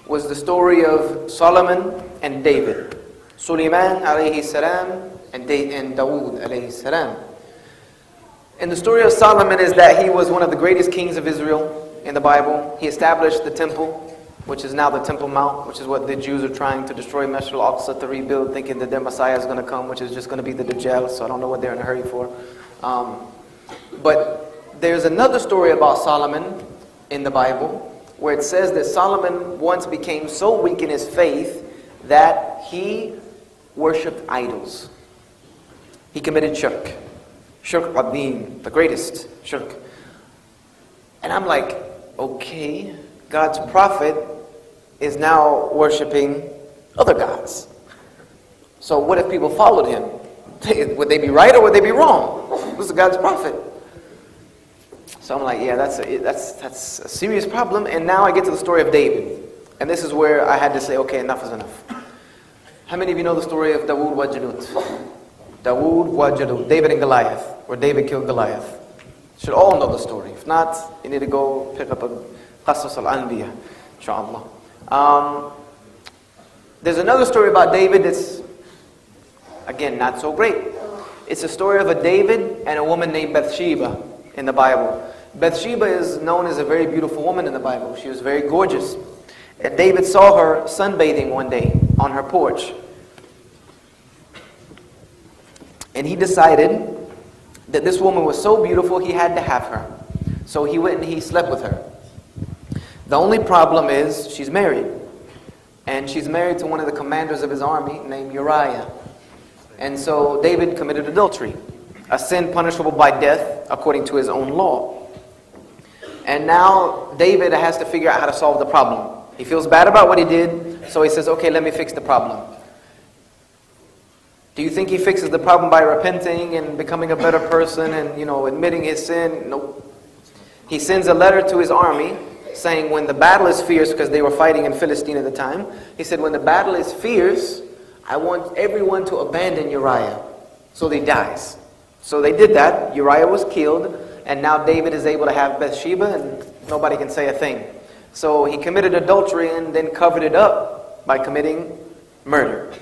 was the story of Solomon and David. Suleyman alayhi salam and Davud alayhi salam. And the story of Solomon is that he was one of the greatest kings of Israel in the Bible. He established the temple, which is now the Temple Mount, which is what the Jews are trying to destroy Masjid al-Aqsa to rebuild, thinking that their Messiah is going to come, which is just going to be the Dajjal, so I don't know what they're in a hurry for. But there's another story about Solomon in the Bible, where it says that Solomon once became so weak in his faith that he worshipped idols. He committed shirk. Shirk adhim, the greatest shirk. And I'm like, okay, God's prophet is now worshipping other gods. So what if people followed him? Would they be right or would they be wrong? This is God's prophet. So I'm like, yeah, that's a serious problem. And now I get to the story of David. And this is where I had to say, okay, enough is enough. How many of you know the story of Davud wa Jalut? Davud wa Jalut, David and Goliath, where David killed Goliath. Should all know the story. If not, you need to go pick up a Qasas al-Anbiya, inshallah. There's another story about David that's, again, not so great. It's a story of a David and a woman named Bathsheba in the Bible. Bathsheba is known as a very beautiful woman in the Bible. She was very gorgeous. And David saw her sunbathing one day on her porch. And he decided that this woman was so beautiful he had to have her. So he went and he slept with her. The only problem is she's married. And she's married to one of the commanders of his army named Uriah. And so David committed adultery, a sin punishable by death according to his own law. And now David has to figure out how to solve the problem. He feels bad about what he did, so he says, okay, let me fix the problem. Do you think he fixes the problem by repenting and becoming a better person and, admitting his sin? Nope. He sends a letter to his army saying when the battle is fierce, because they were fighting in Philistine at the time, he said, when the battle is fierce, I want everyone to abandon Uriah so that he dies. So they did that. Uriah was killed, and now David is able to have Bathsheba, and nobody can say a thing. So he committed adultery and then covered it up by committing murder.